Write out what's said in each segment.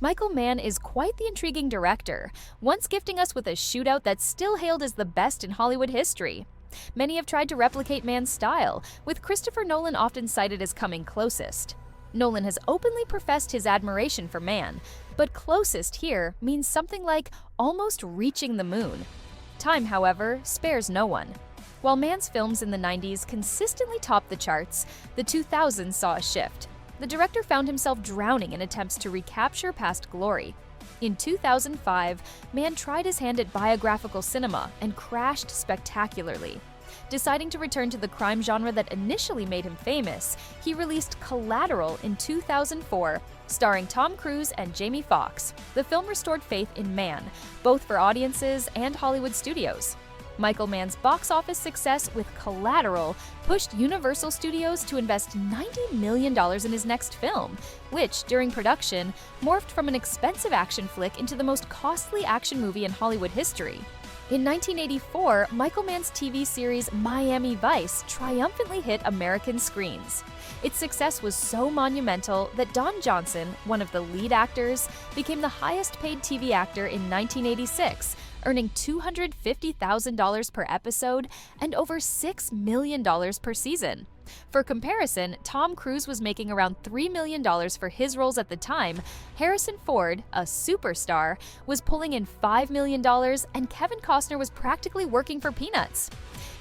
Michael Mann is quite the intriguing director, once gifting us with a shootout that's still hailed as the best in Hollywood history. Many have tried to replicate Mann's style, with Christopher Nolan often cited as coming closest. Nolan has openly professed his admiration for Mann, but closest here means something like almost reaching the moon. Time, however, spares no one. While Mann's films in the 90s consistently topped the charts, the 2000s saw a shift. The director found himself drowning in attempts to recapture past glory. In 2005, Mann tried his hand at biographical cinema and crashed spectacularly. Deciding to return to the crime genre that initially made him famous, he released Collateral in 2004, starring Tom Cruise and Jamie Foxx. The film restored faith in Mann, both for audiences and Hollywood studios. Michael Mann's box office success with Collateral pushed Universal Studios to invest $90 million in his next film, which, during production, morphed from an expensive action flick into the most costly action movie in Hollywood history. In 1984, Michael Mann's TV series Miami Vice triumphantly hit American screens. Its success was so monumental that Don Johnson, one of the lead actors, became the highest-paid TV actor in 1986, earning $250,000 per episode and over $6 million per season. For comparison, Tom Cruise was making around $3 million for his roles at the time. Harrison Ford, a superstar, was pulling in $5 million, and Kevin Costner was practically working for peanuts.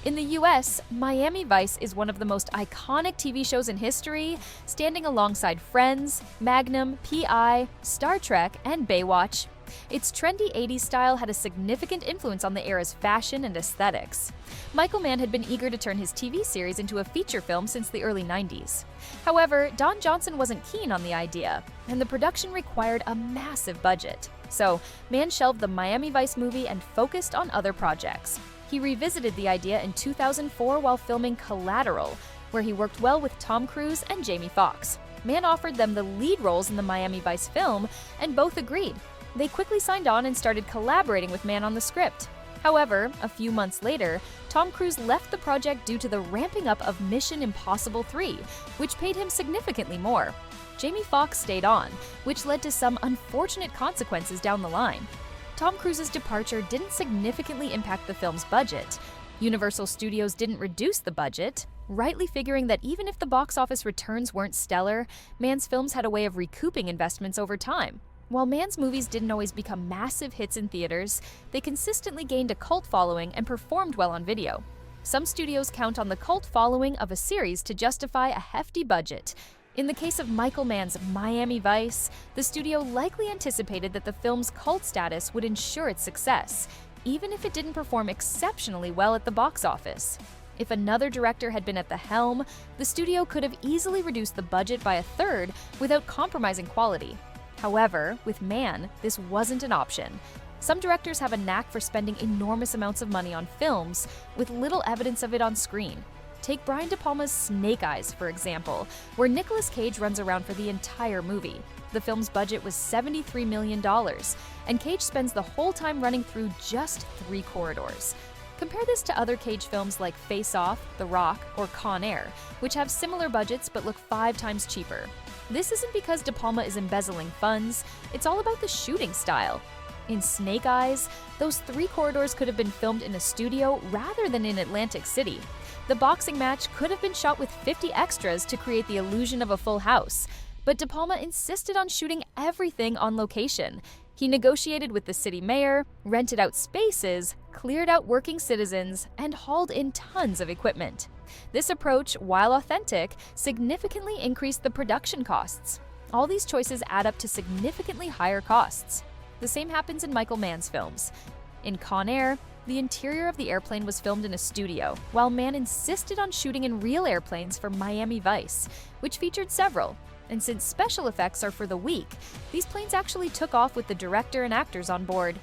In the US, Miami Vice is one of the most iconic TV shows in history, standing alongside Friends, Magnum, PI, Star Trek, and Baywatch. Its trendy 80s style had a significant influence on the era's fashion and aesthetics. Michael Mann had been eager to turn his TV series into a feature film since the early 90s. However, Don Johnson wasn't keen on the idea, and the production required a massive budget. So, Mann shelved the Miami Vice movie and focused on other projects. He revisited the idea in 2004 while filming Collateral, where he worked well with Tom Cruise and Jamie Foxx. Mann offered them the lead roles in the Miami Vice film, and both agreed. They quickly signed on and started collaborating with Mann on the script. However, a few months later, Tom Cruise left the project due to the ramping up of Mission Impossible 3, which paid him significantly more. Jamie Foxx stayed on, which led to some unfortunate consequences down the line. Tom Cruise's departure didn't significantly impact the film's budget. Universal Studios didn't reduce the budget, rightly figuring that even if the box office returns weren't stellar, Mann's films had a way of recouping investments over time. While Mann's movies didn't always become massive hits in theaters, they consistently gained a cult following and performed well on video. Some studios count on the cult following of a series to justify a hefty budget. In the case of Michael Mann's Miami Vice, the studio likely anticipated that the film's cult status would ensure its success, even if it didn't perform exceptionally well at the box office. If another director had been at the helm, the studio could have easily reduced the budget by a third without compromising quality. However, with Mann, this wasn't an option. Some directors have a knack for spending enormous amounts of money on films with little evidence of it on screen. Take Brian De Palma's Snake Eyes, for example, where Nicolas Cage runs around for the entire movie. The film's budget was $73 million, and Cage spends the whole time running through just 3 corridors. Compare this to other Cage films like Face Off, The Rock, or Con Air, which have similar budgets but look 5 times cheaper. This isn't because De Palma is embezzling funds, it's all about the shooting style. In Snake Eyes, those 3 corridors could have been filmed in a studio rather than in Atlantic City. The boxing match could have been shot with 50 extras to create the illusion of a full house, but De Palma insisted on shooting everything on location. He negotiated with the city mayor, rented out spaces, cleared out working citizens, and hauled in tons of equipment. This approach, while authentic, significantly increased the production costs. All these choices add up to significantly higher costs. The same happens in Michael Mann's films. In Con Air, the interior of the airplane was filmed in a studio, while Mann insisted on shooting in real airplanes for Miami Vice, which featured several. And since special effects are for the weak, these planes actually took off with the director and actors on board.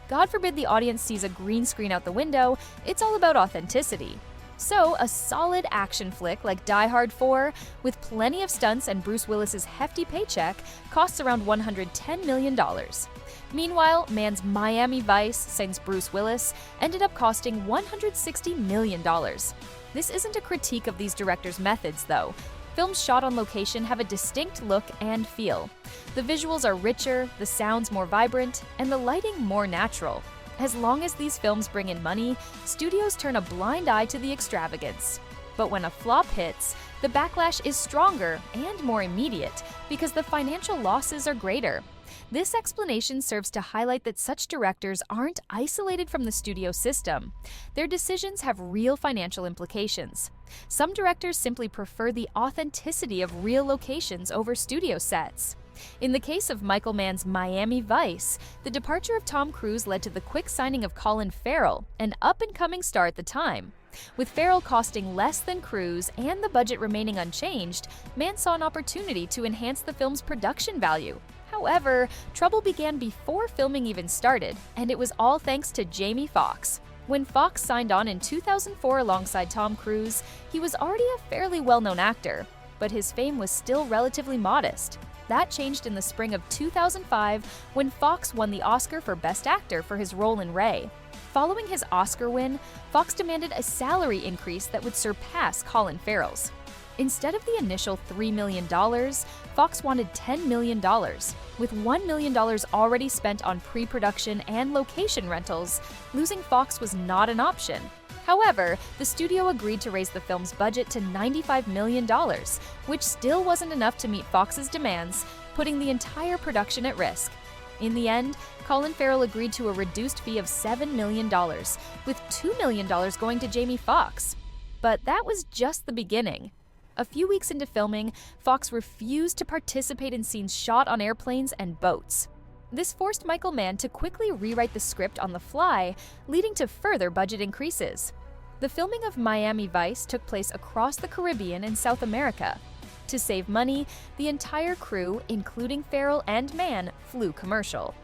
God forbid the audience sees a green screen out the window, it's all about authenticity. So, a solid action flick like Die Hard 4, with plenty of stunts and Bruce Willis's hefty paycheck, costs around $110 million. Meanwhile, Mann's Miami Vice, sans Bruce Willis, ended up costing $160 million. This isn't a critique of these directors' methods, though. Films shot on location have a distinct look and feel. The visuals are richer, the sounds more vibrant, and the lighting more natural. As long as these films bring in money, studios turn a blind eye to the extravagance. But when a flop hits, the backlash is stronger and more immediate because the financial losses are greater. This explanation serves to highlight that such directors aren't isolated from the studio system. Their decisions have real financial implications. Some directors simply prefer the authenticity of real locations over studio sets. In the case of Michael Mann's Miami Vice, the departure of Tom Cruise led to the quick signing of Colin Farrell, an up-and-coming star at the time. With Farrell costing less than Cruise and the budget remaining unchanged, Mann saw an opportunity to enhance the film's production value. However, trouble began before filming even started, and it was all thanks to Jamie Foxx. When Foxx signed on in 2004 alongside Tom Cruise, he was already a fairly well-known actor, but his fame was still relatively modest. That changed in the spring of 2005 when Foxx won the Oscar for Best Actor for his role in Ray. Following his Oscar win, Foxx demanded a salary increase that would surpass Colin Farrell's. Instead of the initial $3 million, Foxx wanted $10 million. With $1 million already spent on pre-production and location rentals, losing Foxx was not an option. However, the studio agreed to raise the film's budget to $95 million, which still wasn't enough to meet Foxx's demands, putting the entire production at risk. In the end, Colin Farrell agreed to a reduced fee of $7 million, with $2 million going to Jamie Foxx. But that was just the beginning. A few weeks into filming, Foxx refused to participate in scenes shot on airplanes and boats. This forced Michael Mann to quickly rewrite the script on the fly, leading to further budget increases. The filming of Miami Vice took place across the Caribbean and South America. To save money, the entire crew, including Farrell and Mann, flew commercial.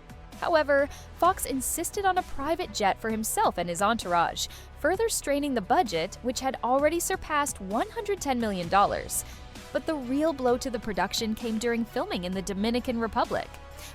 However, Foxx insisted on a private jet for himself and his entourage, further straining the budget, which had already surpassed $110 million. But the real blow to the production came during filming in the Dominican Republic.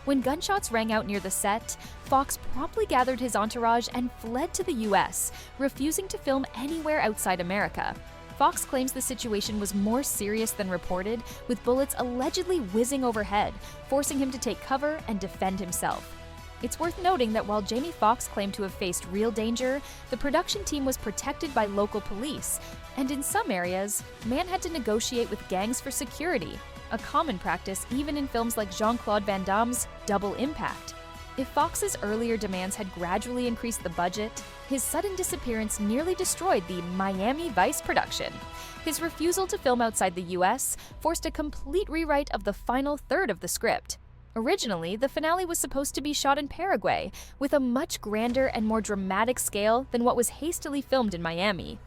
When gunshots rang out near the set, Foxx promptly gathered his entourage and fled to the US, refusing to film anywhere outside America. Foxx claims the situation was more serious than reported, with bullets allegedly whizzing overhead, forcing him to take cover and defend himself. It's worth noting that while Jamie Foxx claimed to have faced real danger, the production team was protected by local police, and in some areas, Mann had to negotiate with gangs for security, a common practice even in films like Jean-Claude Van Damme's Double Impact. If Foxx's earlier demands had gradually increased the budget, his sudden disappearance nearly destroyed the Miami Vice production. His refusal to film outside the US forced a complete rewrite of the final third of the script. Originally, the finale was supposed to be shot in Paraguay, with a much grander and more dramatic scale than what was hastily filmed in Miami.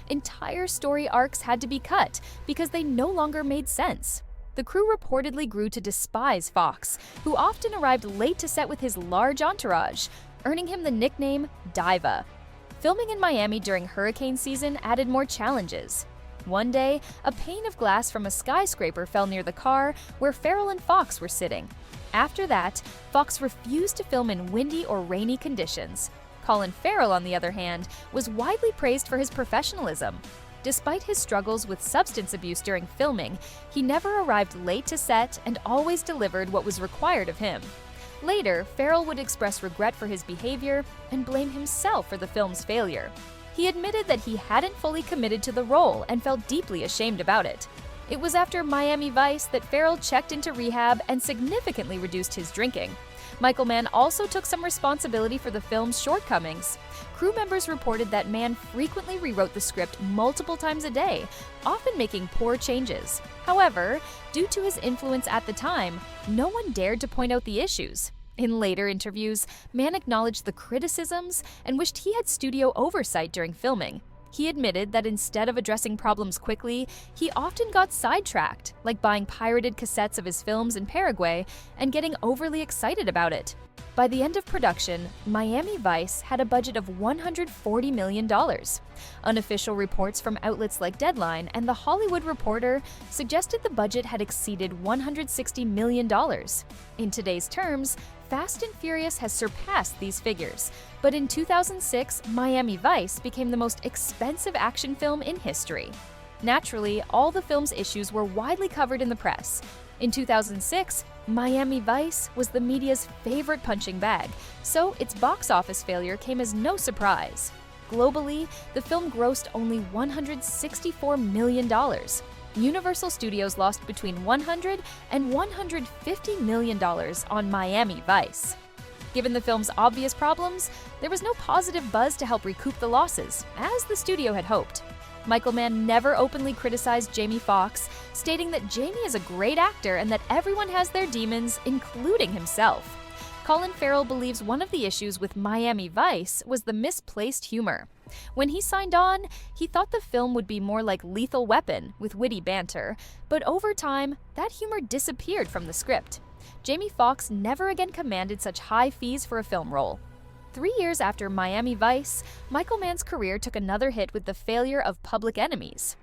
Entire story arcs had to be cut because they no longer made sense. The crew reportedly grew to despise Foxx, who often arrived late to set with his large entourage, earning him the nickname Diva. Filming in Miami during hurricane season added more challenges. One day, a pane of glass from a skyscraper fell near the car where Farrell and Foxx were sitting. After that, Foxx refused to film in windy or rainy conditions. Colin Farrell, on the other hand, was widely praised for his professionalism. Despite his struggles with substance abuse during filming, he never arrived late to set and always delivered what was required of him. Later, Farrell would express regret for his behavior and blame himself for the film's failure. He admitted that he hadn't fully committed to the role and felt deeply ashamed about it. It was after Miami Vice that Farrell checked into rehab and significantly reduced his drinking. Michael Mann also took some responsibility for the film's shortcomings. Crew members reported that Mann frequently rewrote the script multiple times a day, often making poor changes. However, due to his influence at the time, no one dared to point out the issues. In later interviews, Mann acknowledged the criticisms and wished he had studio oversight during filming. He admitted that instead of addressing problems quickly, he often got sidetracked, like buying pirated cassettes of his films in Paraguay and getting overly excited about it. By the end of production, Miami Vice had a budget of $140 million. Unofficial reports from outlets like Deadline and The Hollywood Reporter suggested the budget had exceeded $160 million. In today's terms, Fast and Furious has surpassed these figures, but in 2006, Miami Vice became the most expensive action film in history. Naturally, all the film's issues were widely covered in the press. In 2006, Miami Vice was the media's favorite punching bag, so its box office failure came as no surprise. Globally, the film grossed only $164 million. Universal Studios lost between $100 and $150 million on Miami Vice. Given the film's obvious problems, there was no positive buzz to help recoup the losses, as the studio had hoped. Mann never openly criticized Jamie Foxx, stating that Jamie is a great actor and that everyone has their demons, including himself. Colin Farrell believes one of the issues with Miami Vice was the misplaced humor. When he signed on, he thought the film would be more like Lethal Weapon, with witty banter, but over time, that humor disappeared from the script. Jamie Foxx never again commanded such high fees for a film role. 3 years after Miami Vice, Mann's career took another hit with the failure of Public Enemies.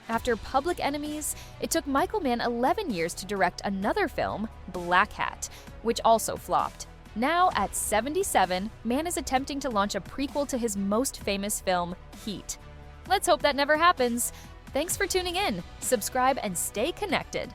After Public Enemies, it took Mann 11 years to direct another film, Blackhat, which also flopped. Now, at 77, Mann is attempting to launch a prequel to his most famous film, Heat. Let's hope that never happens. Thanks for tuning in. Subscribe and stay connected.